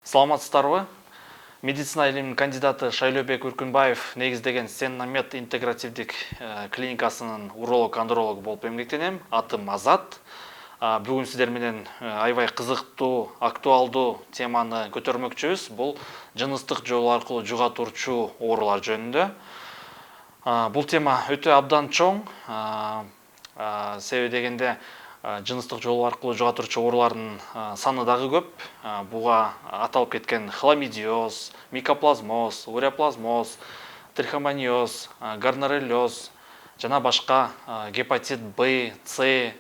Саламатсыздарбы? Медицина илиминин кандидаты Шайлообек Үркүнбаев негиздеген Сеннамед интегративдик клиникасынын уролог-андролог болуп эмгектенем. Атым Азат. Бүгүн сиздер менен аябай кызыктуу, актуалдуу теманы көтөрмөкчүбүз. Бул жыныстык жол аркылуу жуга турчу оорулар жөнүндө. Бул тема өтө абдан чоң. Себеби дегенде жыныстык жол аркылуу жуга турчу оорулардын саны дагы көп. Буга аталып кеткен хламидиоз, микоплазмоз, уреаплазмоз, трихомониоз, гонореллез жана башка гепатит Б, С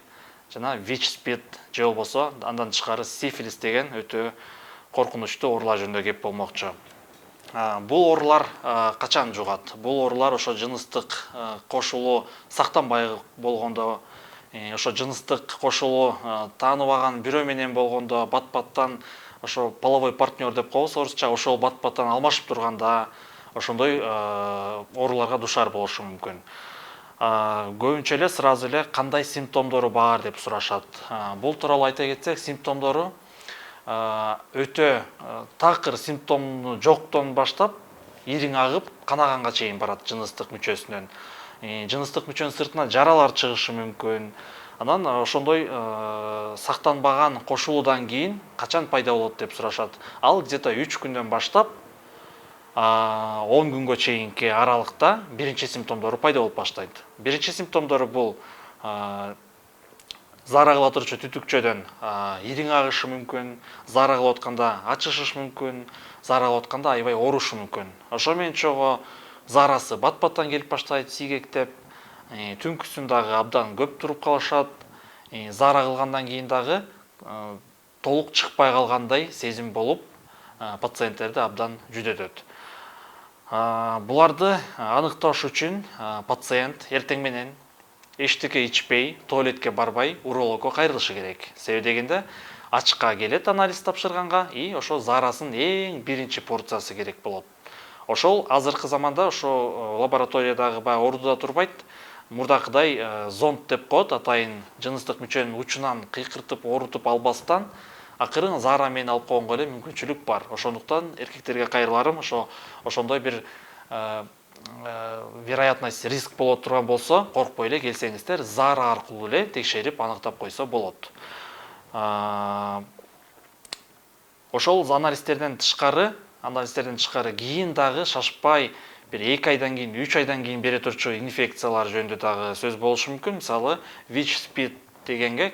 жана ВИЧ-СПИД же болбосо андан тышкары сифилис деген өтө коркунучтуу оорулар жөнүндө кеп болмокчу. Бул оорулар качан жугат? Бул оорулар ошо жыныстык кошулуу сактанбай болгондо, ошо жыныстык кошулуу тааныбаган бирөө менен болгондо, бат-баттан ошо половой партнер деп коебуз орусча, ошол бат-баттан алмашып турганда ошондой ооруларга душар болушу мүмкүн. Көбүнчө эле сразу эле кандай симптомдору бар деп сурашат. Бул тууралуу айта кетсек, симптомдору өтө такыр симптому жоктон баштап ириң агып канаганга чейин барат жыныстык мүчөсүнөн. Жыныстык мүчөнүн сыртына жаралар чыгышы мүмкүн. Анан ошондой сактанбаган кошулуудан кийин качан пайда болот деп сурашат. Ал где-то 3 күндөн баштап 10 күнгө чейинки аралыкта биринчи симптомдору пайда болуп баштайт. Биринчи симптомдору бул зар агыла турчу түтүкчөдөн ириң агышы мүмкүн, зар агылып атканда ачышыш мүмкүн, зар агылып атканда аябай оорушу мүмкүн. Ошо менен чогуу зарасы бат-баттан келип баштайт, сийгектеп, түнкүсүн дагы абдан көп туруп калышат, зар агылгандан кийин дагы толук чыкпай калгандай сезим болуп, пациенттерди абдан жүдөтөт. Буларды аныкташ үчүн пациент эртең менен эчтеке ичпей, туалетке барбай, урологко кайрылышы керек. Себеби дегенде ачка келет анализ тапшырганга, и ошо зарасын эң биринчи порциясы керек болот. Ошол азыркы заманда ошо лабораториядагы баягы ордуда турбайт. Мурдакыдай зонд деп коет, атайын жыныстык мүчөнүн учунан кыйкыртып, оорутуп албастан акырын зара менен алып койгонго эле мүмкүнчүлүк бар. Ошондуктан эркектерге кайрыларым, ошондой бир вероятность, риск боло турган болсо, коркпой эле келсеңиздер, зара аркылуу эле текшерип аныктап койсо болот. Ошол анализдерден тышкары кийин дагы шашпай бир 2 айдан кийин, 3 айдан кийин бере турчу инфекциялар жөнүндө дагы сөз болушу мүмкүн. Мисалы, ВИЧ-СПИД дегенге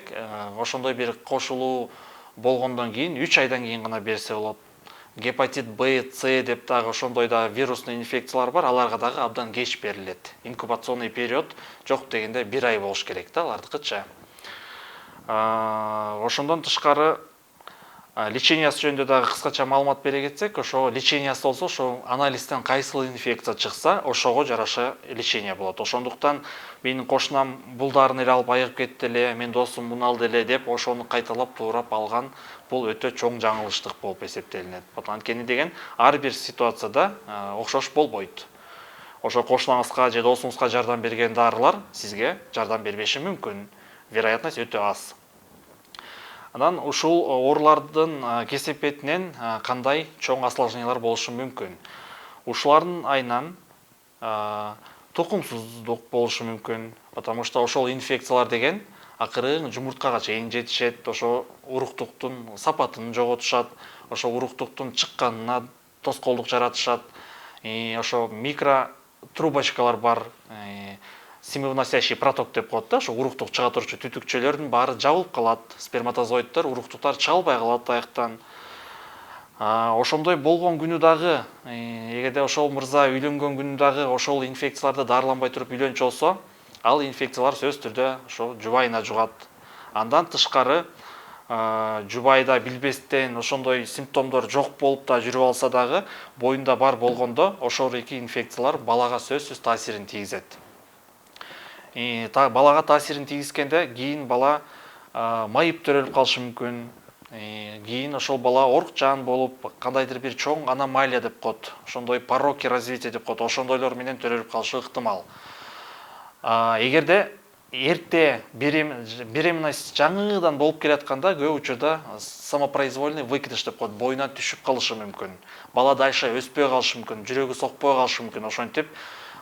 ошондой бир кошулуу болгондон кийин 3 айдан кийин гана берсе болот. Гепатит Б, С деп дагы ошондой дагы вирусный инфекциялар бар, аларга дагы абдан кеч берилет. Инкубационный период жок дегенде 1 ай болуш керек да алардыкыча. Ошондон тышкары лечениясы жөнүндө дагы кыскача маалымат бере кетсек, ошо лечениясы болсо, ошо анализден кайсыл инфекция чыкса, ошого жараша лечения болот. Ошондуктан менин кошунам бул дарыны эле алып айыгып кетти эле, мен досум муну алды эле деп ошону кайталап туурап алган бул өтө чоң жаңылыштык болуп эсептелинет. Анткени деген ар бир ситуацияда окшош болбойт. Ошо кошунаңызга же досуңузга жардам берген дарылар сизге жардам бербеши мүмкүн. Вероятность өтө аз. Анан ушул оорулардын кесепетинен кандай чоң осложнениялар болушу мүмкүн. Ушулардын айынан тукумсуздук болушу мүмкүн, потому что ошол инфекциялар деген акырын жумурткага чейин жетишет, ошо уруктуктун сапатын жоготушат, ошо уруктуктун чыкканына тоскоолдук жаратышат. Ошо микро трубочкалар бар, семявыносящий проток деп коет да, ошо уруктук чыга турчу түтүкчөлөрдүн баары жабылып калат, сперматозоидтер, уруктуктар чыга калат аяктан. Ошондой болгон күнү дагы, эгерде ошол мырза үйлөнгөн күнү дагы ошол инфекцияларды дарыланбай туруп үйлөнчү болсо, ал инфекциялар сөзсүз түрдө ошо жубайына жугат. Андан тышкары жубайда билбестен ошондой симптомдор жок болуп да жүрүп алса дагы, боюнда бар болгондо ошол эки инфекциялар балага сөзсүз таасирин тийгизет. Балага таасирин тийгизгенде кийин бала майып төрөлүп калышы мүмкүн. Кийин ошол бала орукчан болуп, кандайдыр бир чоң аномалия деп коет, ошондой пороки развития деп коет, ошондойлор менен төрөлүп калышы ыктымал. Эгерде эрте беременность жаңыдан болуп келатканда көп учурда самопроизвольный выкидыш деп коет, боюнан түшүп калышы мүмкүн, бала дальше өспөй калышы мүмкүн, жүрөгү сокпой калышы мүмкүн. Ошентип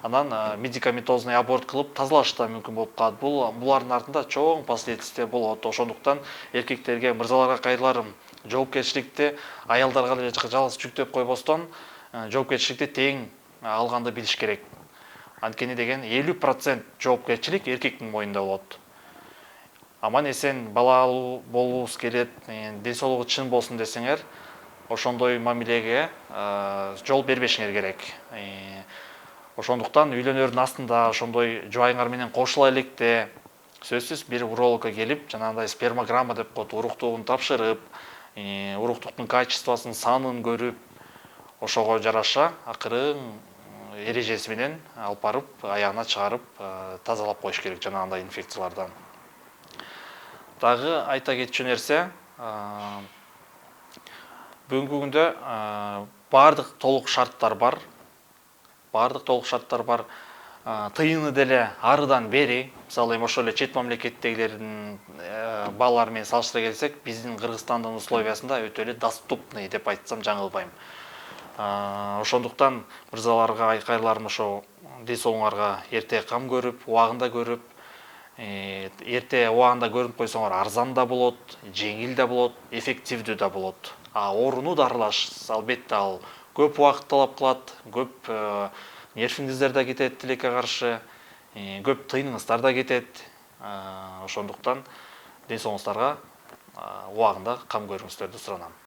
анан медикаментозный аборт кылып тазалаш да мүмкүн болуп калат. Булардын артында чоң последствия болот. Ошондуктан эркектерге, мырзаларга кайрыларым, жоопкерчиликти аялдарга эле жалгыз жүктөп койбостон, жоопкерчиликти тең алганды билиш керек. Анткени деген 50% жоопкерчилик эркектин мойнунда болот. Аман эсен бала болуубуз келет, ден соолугу чын болсун десеңер, ошондой мамилеге жол бербешиңер керек. Ошондуктан үйлөнөрдүн астында ошондой жубайыңар менен кошула электе сөзсүз бир урологко келип, жанагындай спермограмма деп коет, уруктугун тапшырып, уруктуктун качествосын, санын көрүп, ошого жараша акырын эрежеси менен алып барып, аягына чыгарып, тазалап коюш керек жанагындай инфекциялардан. Дагы айта кетчү нерсе, бүгүнкү күндө баардык толук шарттар бар. Тыйыны деле арыдан бери, мисалы эми ошол эле чет мамлекеттегилердин балалары менен салыштыра келсек, биздин Кыргызстандын условиясында өтө эле доступный деп айтсам жаңылбайм. Ошондуктан мырзаларга кайрыларым, ошо ден соолугуңарга эрте кам көрүп, убагында көрүп, эрте убагында көрүнүп койсоңор арзан да болот, жеңил да болот, эффективдүү да болот. Ооруну дарылаш албетте ал көп убакыт талап кылат, көп нервиңиздер да кетет тилекке каршы, көп тыйныңыздар да кетет. Ошондуктан ден соолугуңуздарга убагында кам көрүңүздөрдү суранам.